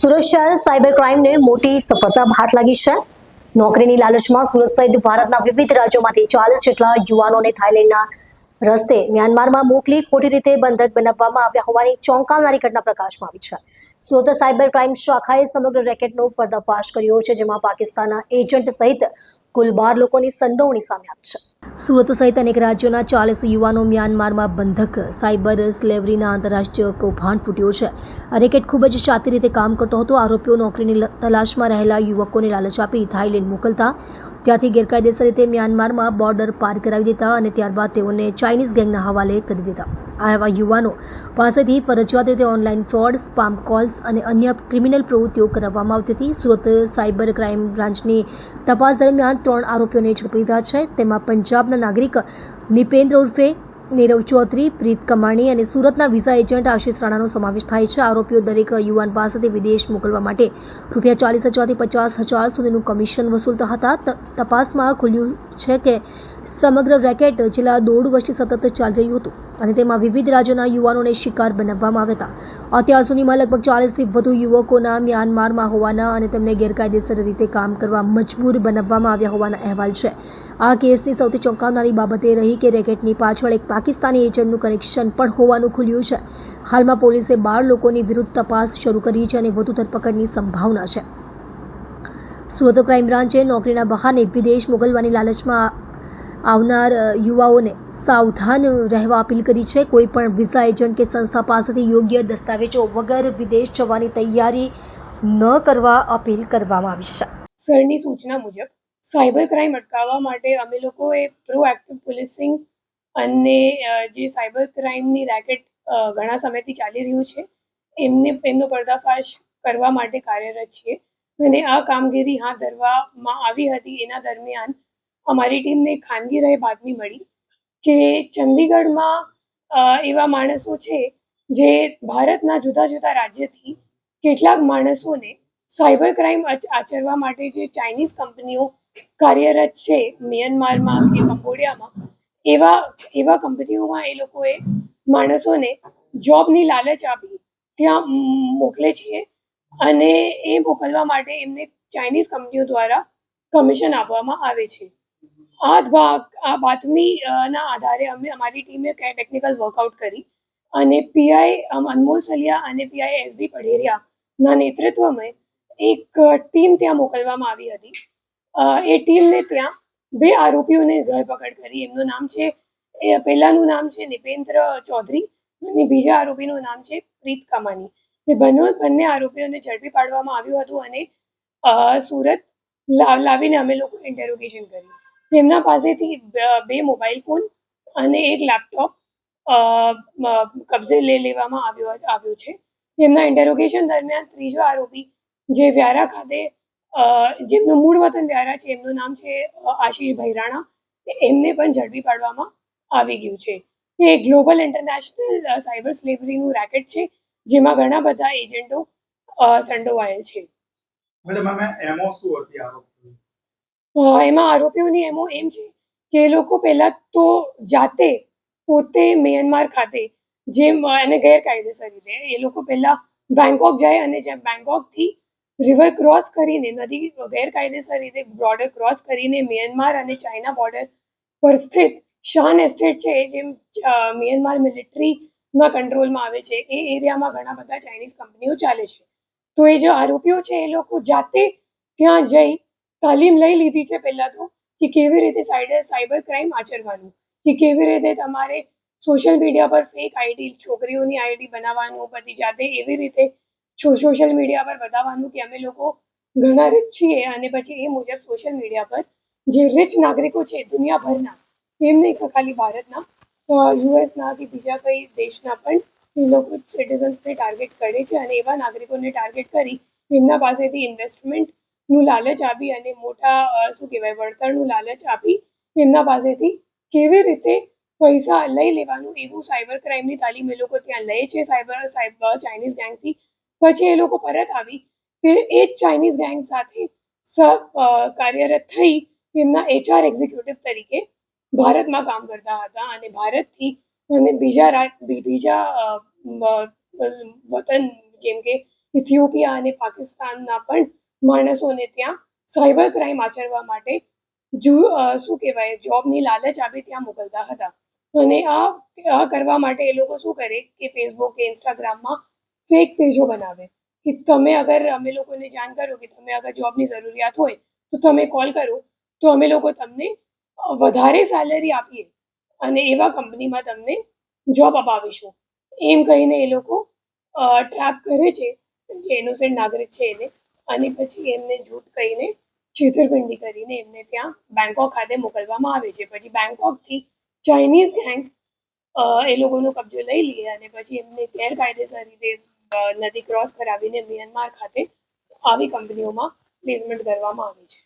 સુરત શહેર સાયબર ક્રાઇમને મોટી સફળતા હાથ લાગી છે। નોકરીની લાલચમાં સુરત સહિત ભારતના વિવિધ રાજ્યોમાંથી 40 જેટલા યુવાનોને થાઇલેન્ડના રસ્તે મ્યાનમારમાં મોકલી ખોટી રીતે બંધક બનાવવામાં આવ્યા હોવાની ચોંકાવનારી ઘટના પ્રકાશમાં આવી છે। સુરત સાયબર ક્રાઇમ શાખાએ સમગ્ર રેકેટનો પર્દાફાશ કર્યો છે, જેમાં પાકિસ્તાનના એજન્ટ સહિત કુલ 12 લોકોની સંડોવણી સામે આવી છે। સુરત સહિત અનેક રાજ્યોના 40 યુવાનો મ્યાનમારમાં બંધક સાયબર સ્લેવરીના આંતરરાષ્ટ્રીય કૌભાંડ ફૂટ્યો છે। આ રેકેટ ખૂબ જ શાतिर રીતે કામ કરતો હતો। આરોપીઓ નોકરીની તલાશમાં રહેલા યુવકોને લાલચ આપી થાઇલેન્ડ મોકલતા, ત્યાંથી ગેરકાયદેસર રીતે મ્યાનમારમાં બોર્ડર પાર કરાવી દેતા અને ત્યારબાદ તેઓને ચાઇનીઝ ગેંગના હવાલે કરી દેતા। આવા યુવાનો પાસેથી ફરજિયાત રીતે ઓનલાઈન ફ્રોડ, સ્પામ કોલ્સ અને અન્ય ક્રિમિનલ પ્રવૃત્તિઓ કરાવવામાં આવતી હતી। સુરત સાયબર ક્રાઇમ બ્રાન્ચની તપાસ દરમિયાન 3 આરોપીઓને ઝડપી લીધા છે। તેમાં પંજાબના નાગરિક નિપેન્દ્ર ઉર્ફે નીરવ ચૌધરી, પ્રીત કમાણી અને સુરતના વિઝા એજન્ટ આશિષ રાણાનો સમાવેશ થાય છે। આરોપીઓ દરેક યુવાન પાસેથી વિદેશ મોકલવા માટે રૂપિયા 40,000 થી 50,000 સુધીનું કમિશન વસૂલતા હતા। તપાસમાં ખુલ્યું છે કે સમગ્ર રેકેટ છેલ્લા 1.5 વર્ષથી સતત ચાલી રહ્યું હતું અને તેમાં વિવિધ રાજ્યોના યુવાનોને શિકાર બનાવવામાં આવ્યા હતા। અત્યાર સુધીમાં લગભગ 40થી વધુ યુવકોના મ્યાનમારમાં હોવાના અને તેમને ગેરકાયદેસર રીતે કામ કરવા મજબૂર બનાવવામાં આવ્યા હોવાના અહેવાલ છે। આ કેસની સૌથી ચોંકાવનારી બાબત એ રહી કે રેકેટની પાછળ એક પાકિસ્તાની એજન્ટનું કનેક્શન પણ હોવાનું ખુલ્યું છે। હાલમાં પોલીસે 12 લોકોની વિરુદ્ધ તપાસ શરૂ કરી છે અને વધુ ધરપકડની સંભાવના છે। સુરત ક્રાઇમ બ્રાન્ચે નોકરીના બહાને વિદેશ મોકલવાની લાલચમાં આવનાર યુવાઓને સાવધાન રહેવા અપીલ કરી છે। કોઈ પણ વિઝા એજન્ટ કે સંસ્થા પાસેથી યોગ્ય દસ્તાવેજો વગર વિદેશ જવાની તૈયારી ન કરવા અપીલ કરવામાં આવી છે। સરની સૂચના મુજબ સાયબર ક્રાઇમ અટકાવવા માટે અમે લોકોએ પ્રોએક્ટિવ પોલીસિંગ અને જે સાયબર ક્રાઇમની રેકેટ ઘણા સમયથી ચાલી રહ્યું છે એમનો પર્દાફાશ કરવા માટે કાર્યરત છીએ અને આ કામગીરી હાથ ધરવામાં આવી હતી। એના દરમિયાન અમારી ટીમને ખાનગી રહે બાતમી મળી કે ચંદીગઢમાં એવા માણસો છે જે ભારતના જુદા જુદા રાજ્યથી કેટલાક માણસોને સાયબર ક્રાઇમ આચરવા માટે જે ચાઇનીઝ કંપનીઓ કાર્યરત છે મ્યાનમારમાં કે કંબોડિયામાં, એવા કંપનીઓમાં એ લોકોએ માણસોને જોબની લાલચ આપી ત્યાં મોકલે છે અને એ મોકલવા માટે એમને ચાઇનીઝ કંપનીઓ દ્વારા કમિશન આપવામાં આવે છે। આ બાતમીના આધારે અમારી ટીમે ટેકનિકલ વર્કઆઉટ કરી અને પીઆઈ અનમોલ સલિયા અને પીઆઈ એસબી પઢેરિયાના નેતૃત્વમાં એક ટીમ ત્યાં મોકલવામાં આવી હતી। એ ટીમને ત્યાં 2 આરોપીઓને ધરપકડ કરી। એમનું નામ છે, પહેલાનું નામ છે નિપેન્દ્ર ચૌધરી અને બીજા આરોપીનું નામ છે પ્રીત કમાની। એ બંને આરોપીઓને ઝડપી પાડવામાં આવ્યું હતું અને સુરત લાવીને અમે લોકો ઇન્ટેરોગેશન કર્યું। તેમના પાસેથી 2 મોબાઈલ ફોન અને 1 લેપટોપ કબજે લેવામાં આવ્યું છે। તેમના ઇન્ટેરોગેશન દરમિયાન ત્રીજો આરોપી જે વ્યારા ખાતે જેમનું મૂળ વતન વ્યારા છે, એમનું નામ છે આશિષ રાણા, એમને પણ ઝડપી પાડવામાં આવી ગયું છે। એ ગ્લોબલ ઇન્ટરનેશનલ સાયબર સ્લેવરીનું રેકેટ છે જેમાં ઘણા બધા એજન્ટો સંડોવાયેલ છે। એમાં આરોપીઓની એમો એમ છે કે એ લોકો પહેલાં તો જાતે પોતે મ્યાનમાર ખાતે અને ગેરકાયદેસર રીતે એ લોકો પહેલાં બેંકોક જાય અને જેમ બેંકોકથી રિવર ક્રોસ કરીને નદી ગેરકાયદેસર રીતે બોર્ડર ક્રોસ કરીને મ્યાનમાર અને ચાઇના બોર્ડર પર સ્થિત શાન એસ્ટેટ છે, જેમ મ્યાનમાર મિલિટરીના કંટ્રોલમાં આવે છે, એ એરિયામાં ઘણા બધા ચાઇનીઝ કંપનીઓ ચાલે છે। તો એ જે આરોપીઓ છે એ લોકો જાતે ત્યાં જઈ તાલીમ લઈ લીધી છે પહેલાં તો કે કેવી રીતે સાયબર ક્રાઇમ આચરવાનું, કે કેવી રીતે તમારે સોશિયલ મીડિયા પર ફેક આઈડી, છોકરીઓની આઈડી બનાવવાનું, પછી જાતે એવી રીતે સોશિયલ મીડિયા પર બતાવવાનું કે અમે લોકો ઘણા રીચ છીએ અને પછી એ મુજબ સોશિયલ મીડિયા પર જે રીચ નાગરિકો છે દુનિયાભરના, એમ નહીં ખાલી ભારતના, યુએસના કે બીજા કઈ દેશના પણ એ લોકો સિટીઝન્સને ટાર્ગેટ કરે છે અને એવા નાગરિકોને ટાર્ગેટ કરી એમના પાસેથી ઇન્વેસ્ટમેન્ટનું લાલચ આપી અને મોટા વળતરનું લાલચ આપી એમના પાસેથી કેવી રીતે પૈસા લઈ લેવાનું એવું સાયબર ક્રાઇમની તાલીમ એ લોકો ત્યાં લે છે ચાઇનીઝ ગેંગથી। પછી એ લોકો પરત આવી તે એ જ ચાઇનીઝ ગેંગ સાથે કાર્યરત થઈ એમના HR એક્ઝિક્યુટિવ તરીકે ભારતમાં કામ કરતા હતા અને ભારતથી અને બીજા વતન જેમ કે ઇથિયોપિયા અને પાકિસ્તાનના પણ માણસોને ત્યાં સાયબર ક્રાઇમ આચરવા માટે શું કહેવાય જોબની લાલચ આપી ત્યાં મોકલતા હતા. અને આ કરવા માટે એ લોકો શું કરે કે ફેસબુક કે ઇન્સ્ટાગ્રામમાં ફેક પેજો બનાવે કે તમે અગર અમે લોકોને જાણ કરો કે તમે અગર જોબની જરૂરિયાત હોય તો તમે કોલ કરો તો અમે લોકો તમને વધારે સેલેરી આપીએ અને એવા કંપનીમાં તમને જોબ અપાવીશું એમ કહીને એ લોકો ટ્રેપ કરે છે જે ઇનોસેન્ટ નાગરિક છે એને, અને પછી એમને જૂઠ કહીને છેતરપિંડી કરીને એમને ત્યાં બેંકોક ખાતે મોકલવામાં આવે છે. પછી બેંકોકથી ચાઇનીઝ ગેંગ એ લોકોનો કબજો લઈ લે અને પછી એમને ગેરકાયદેસર રીતે નદી ક્રોસ કરાવીને મ્યાનમાર ખાતે આવી કંપનીઓમાં પ્લેસમેન્ટ કરવામાં આવે છે.